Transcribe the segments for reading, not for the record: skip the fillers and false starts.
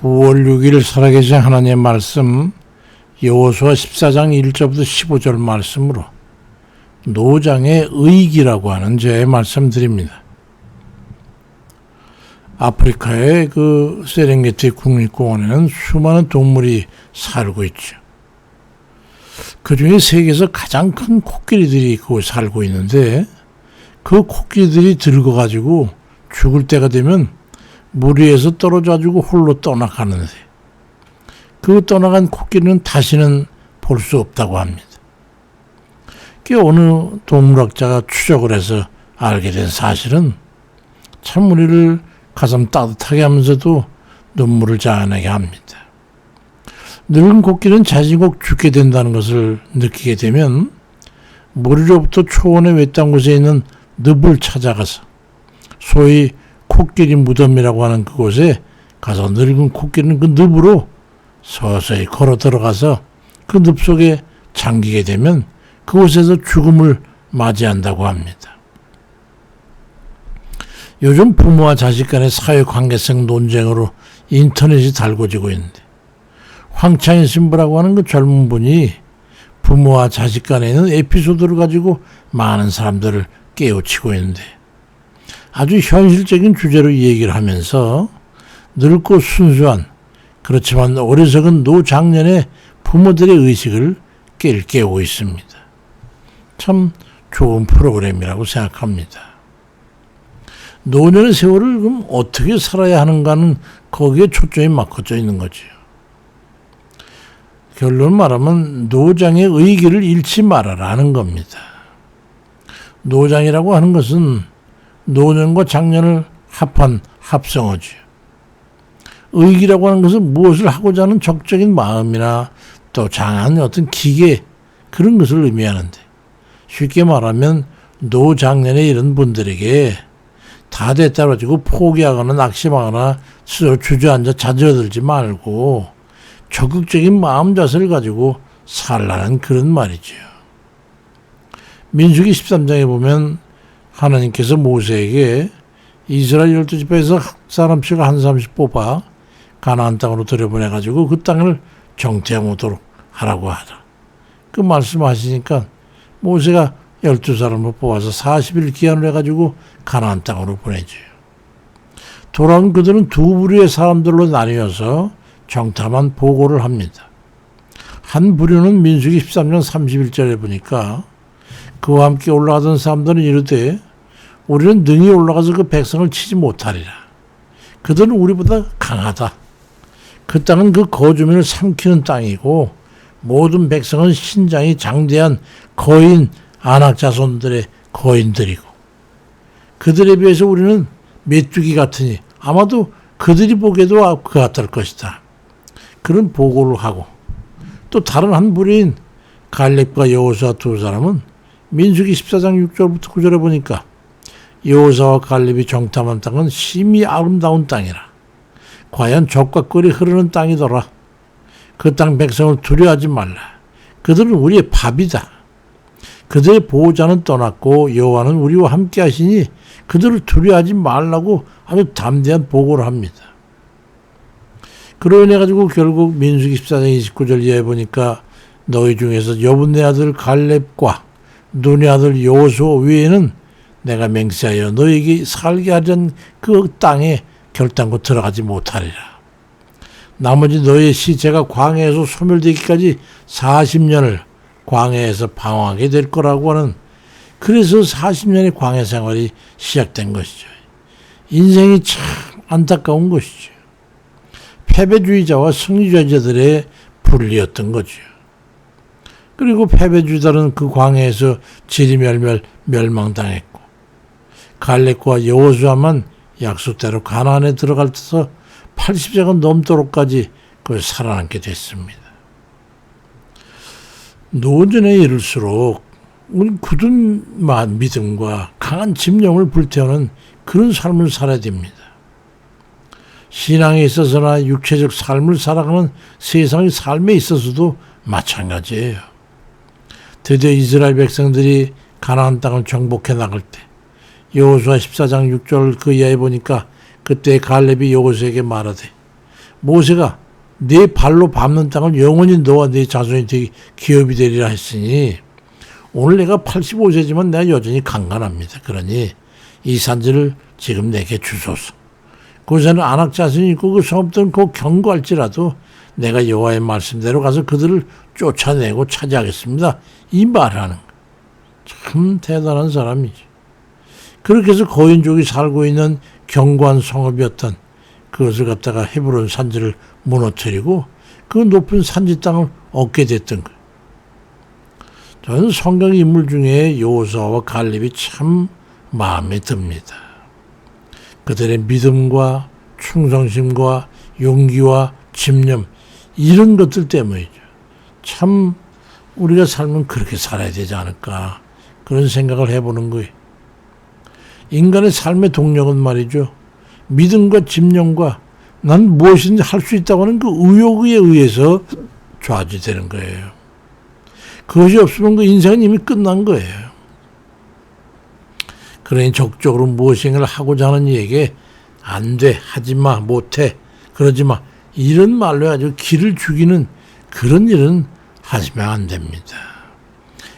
9월 6일 살아계신 하나님의 말씀 여호수아 14장 1절부터 15절 말씀으로 노장의 의기라고 하는 제의 말씀드립니다. 아프리카의 그 세렝게티 국립공원에는 수많은 동물이 살고 있죠. 그 중에 세계에서 가장 큰 코끼리들이 그곳에 살고 있는데 그 코끼리들이 들어가지고 죽을 때가 되면 물 위에서 떨어져가지고 홀로 떠나가는데 그 떠나간 코끼리는 다시는 볼 수 없다고 합니다. 그 어느 동물학자가 추적을 해서 알게 된 사실은 참 우리를 가슴 따뜻하게 하면서도 눈물을 자아내게 합니다. 늙은 코끼리는 자신이 꼭 죽게 된다는 것을 느끼게 되면 머리로부터 초원의 외딴 곳에 있는 늪을 찾아가서 소위 코끼리 무덤이라고 하는 그곳에 가서 늙은 코끼리는 그 늪으로 서서히 걸어 들어가서 그 늪 속에 잠기게 되면 그곳에서 죽음을 맞이한다고 합니다. 요즘 부모와 자식 간의 사회관계성 논쟁으로 인터넷이 달궈지고 있는데 황창희 신부라고 하는 그 젊은 분이 부모와 자식 간에 있는 에피소드를 가지고 많은 사람들을 깨우치고 있는데 아주 현실적인 주제로 이 얘기를 하면서 늙고 순수한 그렇지만 어리석은 노장년의 부모들의 의식을 깨우고 있습니다. 참 좋은 프로그램이라고 생각합니다. 노년의 세월을 그럼 어떻게 살아야 하는가는 거기에 초점이 맞춰져 있는 거죠. 결론 말하면 노장의 의기를 잃지 말아라는 겁니다. 노장이라고 하는 것은 노년과 장년을 합한 합성어죠. 의기라고 하는 것은 무엇을 하고자 하는 적적인 마음이나 또 장한 어떤 기계 그런 것을 의미하는데 쉽게 말하면 노장년에 이런 분들에게 다 됐다고 가지고 포기하거나 낙심하거나 주저앉아 자저들지 말고 적극적인 마음 자세를 가지고 살라는 그런 말이죠. 민수기 13장에 보면 하나님께서 모세에게 이스라엘 12지파에서 사람씩 한 사람씩 뽑아 가나안 땅으로 들여보내가지고 그 땅을 정탐하도록 하라고 하라. 그 말씀하시니까 모세가 12사람을 뽑아서 40일 기한을 해가지고 가나안 땅으로 보내줘요. 돌아온 그들은 두 부류의 사람들로 나뉘어서 정탐한 보고를 합니다. 한 부류는 민수기 13장 31절에 보니까 그와 함께 올라가던 사람들은 이르되 우리는 능히 올라가서 그 백성을 치지 못하리라. 그들은 우리보다 강하다. 그 땅은 그 거주민을 삼키는 땅이고 모든 백성은 신장이 장대한 거인 안악자손들의 거인들이고 그들에 비해서 우리는 메뚜기 같으니 아마도 그들이 보기에도 그 같을 것이다. 그런 보고를 하고 또 다른 한 부류인 갈렙과 여호수아 두 사람은 민수기 14장 6절부터 9절에 보니까 여호수아와 갈렙이 정탐한 땅은 심히 아름다운 땅이라. 과연 젖과 꿀이 흐르는 땅이더라. 그 땅 백성을 두려워하지 말라. 그들은 우리의 밥이다. 그들의 보호자는 떠났고 여호와는 우리와 함께 하시니 그들을 두려워하지 말라고 아주 담대한 보고를 합니다. 그로 인해 가지고 결국 민수기 14장 29절 이하에 보니까 너희 중에서 여분네 아들 갈렙과 눈의 아들 여호수아 외에는 내가 맹세하여 너에게 살게 하던 그 땅에 결단코 들어가지 못하리라. 나머지 너의 시체가 광야에서 소멸되기까지 40년을 광야에서 방황하게 될 거라고 하는 그래서 40년의 광야 생활이 시작된 것이죠. 인생이 참 안타까운 것이죠. 패배주의자와 승리주의자들의 분리였던 거죠. 그리고 패배주의자는 그 광야에서 지리멸멸 멸망당했고 갈렙과 여호수아만 약속대로 가나안에 들어가서 80세가 넘도록까지 그걸 살아남게 됐습니다. 노년에 이를수록 우리 굳은 믿음과 강한 집념을 불태우는 그런 삶을 살아야 됩니다. 신앙에 있어서나 육체적 삶을 살아가는 세상의 삶에 있어서도 마찬가지예요. 드디어 이스라엘 백성들이 가나안 땅을 정복해 나갈 때 여호수아 14장 6절 그 이하에 보니까 그때 갈렙이 여호수아에게 말하되 모세가 네 발로 밟는 땅을 영원히 너와 네 자손이 되게 기업이 되리라 했으니 오늘 내가 85세지만 내가 여전히 강간합니다. 그러니 이 산지를 지금 내게 주소서. 그 산은 안악 자손이 있고 그 성읍들은 곧 경고할지라도 내가 여호와의 말씀대로 가서 그들을 쫓아내고 차지하겠습니다. 이 말하는 거. 참 대단한 사람이죠. 그렇게 해서 거인족이 살고 있는 견고한 성읍이었던 그것을 갖다가 헤브론 산지를 무너뜨리고 그 높은 산지 땅을 얻게 됐던 거예요. 저는 성경 인물 중에 여호수아와 갈렙이 참 마음에 듭니다. 그들의 믿음과 충성심과 용기와 집념 이런 것들 때문이죠. 참 우리가 살면 그렇게 살아야 되지 않을까 그런 생각을 해보는 거예요. 인간의 삶의 동력은 말이죠. 믿음과 집념과 난 무엇이든지 할 수 있다고 하는 그 의욕에 의해서 좌지되는 거예요. 그것이 없으면 그 인생은 이미 끝난 거예요. 그러니 적극적으로 무엇인가를 하고자 하는 이에게 안 돼, 하지 마, 못해, 그러지 마 이런 말로 아주 기를 죽이는 그런 일은 하시면 안 됩니다.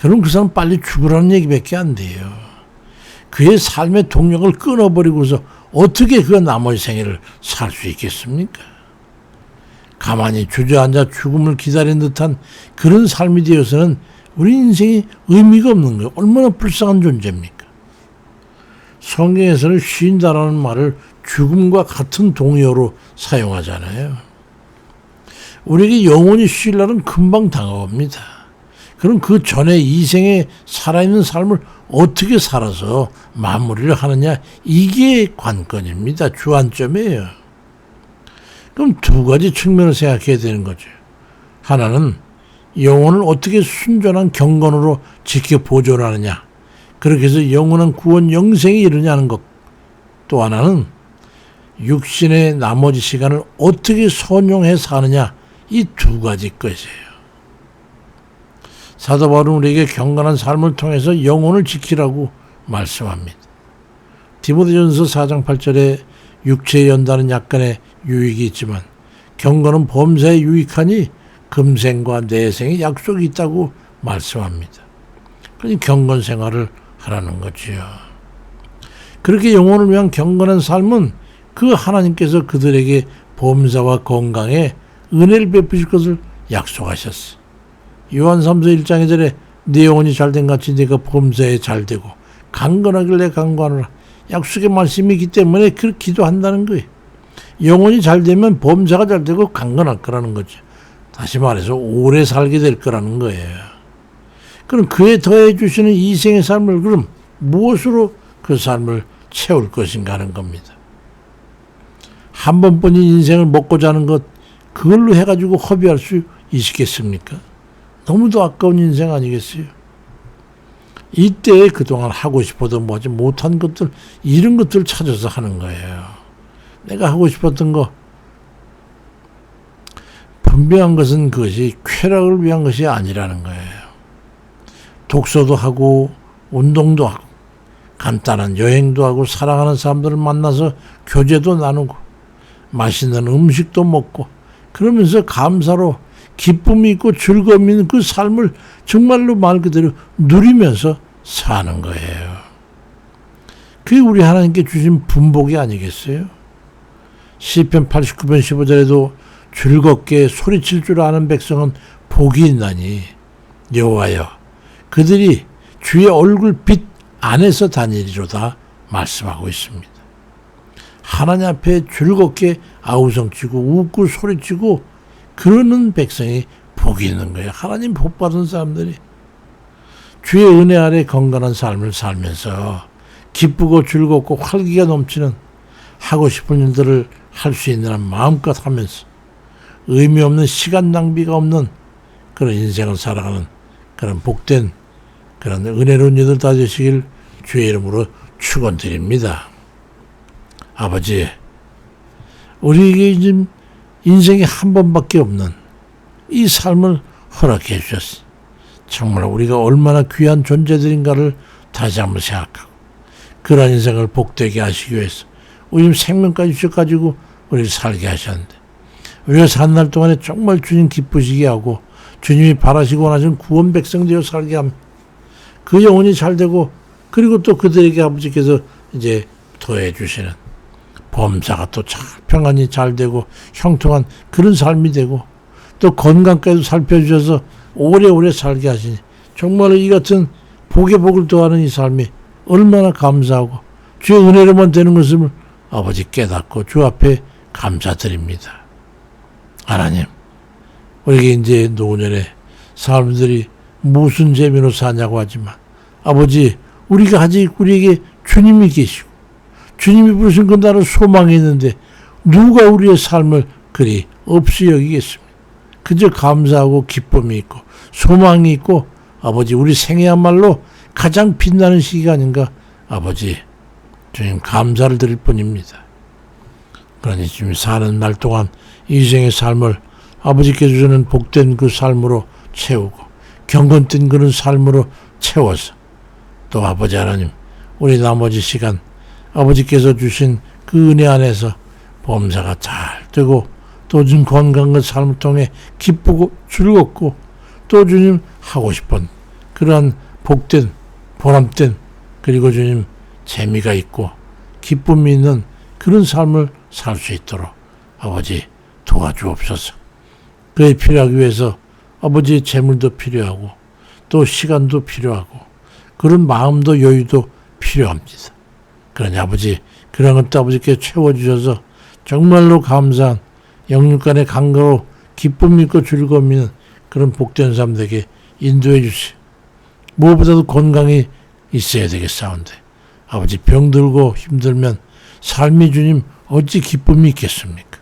그럼 그 사람 빨리 죽으라는 얘기밖에 안 돼요. 그의 삶의 동력을 끊어버리고서 어떻게 그 나머지 생애를 살 수 있겠습니까? 가만히 주저앉아 죽음을 기다리는 듯한 그런 삶이 되어서는 우리 인생이 의미가 없는 거예요. 얼마나 불쌍한 존재입니까? 성경에서는 쉰다라는 말을 죽음과 같은 동의어로 사용하잖아요. 우리에게 영원히 쉴 날은 금방 다가옵니다. 그럼 그 전에 이 생에 살아있는 삶을 어떻게 살아서 마무리를 하느냐 이게 관건입니다. 주안점이에요. 그럼 두 가지 측면을 생각해야 되는 거죠. 하나는 영혼을 어떻게 순전한 경건으로 지켜 보존하느냐 그렇게 해서 영원한 구원 영생이 이르냐는 것. 또 하나는 육신의 나머지 시간을 어떻게 선용해 사느냐 이 두 가지 것이에요. 사도 바울은 우리에게 경건한 삶을 통해서 영혼을 지키라고 말씀합니다. 디모데전서 4장 8절에 육체에 연다는 약간의 유익이 있지만 경건은 범사에 유익하니 금생과 내생에 약속이 있다고 말씀합니다. 그러니 경건 생활을 하라는 거지요. 그렇게 영혼을 위한 경건한 삶은 그 하나님께서 그들에게 범사와 건강에 은혜를 베푸실 것을 약속하셨어요. 요한 3서 1장 2절에 네 영혼이 잘된 같이 네가 범사에 잘되고 강건하길래 강건하라. 약속의 말씀이 있기 때문에 그렇게 기도한다는 거예요. 영혼이 잘되면 범사가 잘되고 강건할 거라는 거죠. 다시 말해서 오래 살게 될 거라는 거예요. 그럼 그에 더해 주시는 이 생의 삶을 그럼 무엇으로 그 삶을 채울 것인가 하는 겁니다. 한 번뿐인 인생을 먹고자 하는 것 그걸로 해가지고 허비할 수 있겠습니까? 너무도 아까운 인생 아니겠어요? 이때 그동안 하고 싶어도 뭐지 못한 것들 이런 것들을 찾아서 하는 거예요. 내가 하고 싶었던 거 분명한 것은 그것이 쾌락을 위한 것이 아니라는 거예요. 독서도 하고 운동도 하고 간단한 여행도 하고 사랑하는 사람들을 만나서 교제도 나누고 맛있는 음식도 먹고 그러면서 감사로 기쁨이 있고 즐거움이 있는 그 삶을 정말로 말 그대로 누리면서 사는 거예요. 그게 우리 하나님께 주신 분복이 아니겠어요? 시편 89편 15절에도 즐겁게 소리칠 줄 아는 백성은 복이 있나니 여호와여 그들이 주의 얼굴 빛 안에서 다니리로다 말씀하고 있습니다. 하나님 앞에 즐겁게 아우성치고 웃고 소리치고 그러는 백성이 복이 있는 거예요. 하나님 복 받은 사람들이 주의 은혜 아래 건강한 삶을 살면서 기쁘고 즐겁고 활기가 넘치는 하고 싶은 일들을 할 수 있는 한 마음껏 하면서 의미 없는 시간 낭비가 없는 그런 인생을 살아가는 그런 복된 그런 은혜로운 일들 다 되시길 주의 이름으로 축원드립니다. 아버지, 우리에게 이제 인생이 한 번밖에 없는 이 삶을 허락해 주셨어. 정말 우리가 얼마나 귀한 존재들인가를 다시 한번 생각하고 그런 인생을 복되게 하시기 위해서 우리 생명까지 주셔가지고 우리를 살게 하셨는데 우리가 산 날 동안에 정말 주님 기쁘시게 하고 주님이 바라시고 원하시는 구원 백성 되어 살게 합니다. 그 영혼이 잘 되고 그리고 또 그들에게 아버지께서 이제 더해 주시는 범사가 또 잘 평안히 잘 되고 형통한 그런 삶이 되고 또 건강까지도 살펴주셔서 오래오래 살게 하시니 정말 이 같은 복의 복을 더하는 이 삶이 얼마나 감사하고 주의 은혜로만 되는 것을 아버지 깨닫고 주 앞에 감사드립니다. 하나님, 우리에게 이제 노년에 사람들이 무슨 재미로 사냐고 하지만 아버지, 우리가 아직 우리에게 주님이 계시고 주님이 부르신 그 나는 소망이 있는데 누가 우리의 삶을 그리 없이 여기겠습니까? 그저 감사하고 기쁨이 있고 소망이 있고 아버지 우리 생애야말로 가장 빛나는 시기가 아닌가 아버지 주님 감사를 드릴 뿐입니다. 그러니 주님 사는 날 동안 인생의 삶을 아버지께서 주는 복된 그 삶으로 채우고 경건된 그런 삶으로 채워서 또 아버지 하나님 우리 나머지 시간 아버지께서 주신 그 은혜 안에서 범사가 잘 되고 또 주님 건강한 삶을 통해 기쁘고 즐겁고 또 주님 하고 싶은 그러한 복된 보람된 그리고 주님 재미가 있고 기쁨이 있는 그런 삶을 살 수 있도록 아버지 도와주옵소서. 그에 필요하기 위해서 아버지의 재물도 필요하고 또 시간도 필요하고 그런 마음도 여유도 필요합니다. 그러니 아버지 그런 것도 아버지께 채워주셔서 정말로 감사한 영육간의 강가로 기쁨 있고 즐거움 있는 그런 복된 삶 되게 인도해 주시오. 무엇보다도 건강이 있어야 되겠사온데 아버지 병들고 힘들면 삶이 주님 어찌 기쁨이 있겠습니까?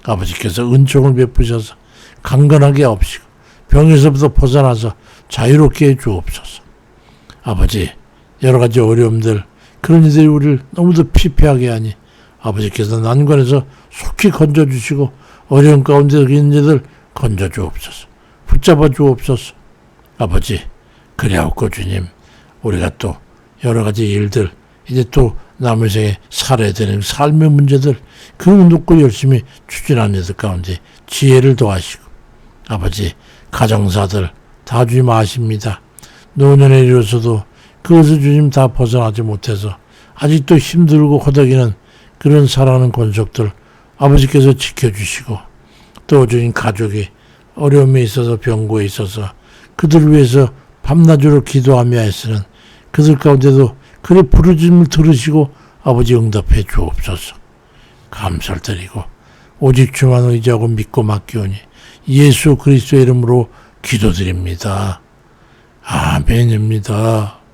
아버지께서 은총을 베푸셔서 강건하게 하옵시고 병에서부터 벗어나서 자유롭게 해 주옵소서. 아버지 여러 가지 어려움들 그런 이들이 우리를 너무도 피폐하게 하니 아버지께서 난관에서 속히 건져주시고 어려운 가운데 있는 이들 건져주옵소서. 붙잡아 주옵소서. 아버지 그리하옵고 주님 우리가 또 여러 가지 일들 이제 또 남의 생에 살아야 되는 삶의 문제들 그 놓고 열심히 추진하는 이들 가운데 지혜를 더하시고 아버지 가정사들 다 주님 아십니다. 노년에 이르러서도 그것을 주님 다 벗어나지 못해서 아직도 힘들고 허덕이는 그런 사랑하는 권속들 아버지께서 지켜주시고 또 주님 가족이 어려움에 있어서 병고에 있어서 그들을 위해서 밤낮으로 기도하며 애쓰는 그들 가운데도 그의 부르짖음을 들으시고 아버지 응답해 주옵소서. 감사를 드리고 오직 주만 의지하고 믿고 맡기오니 예수 그리스도의 이름으로 기도드립니다. 아멘입니다.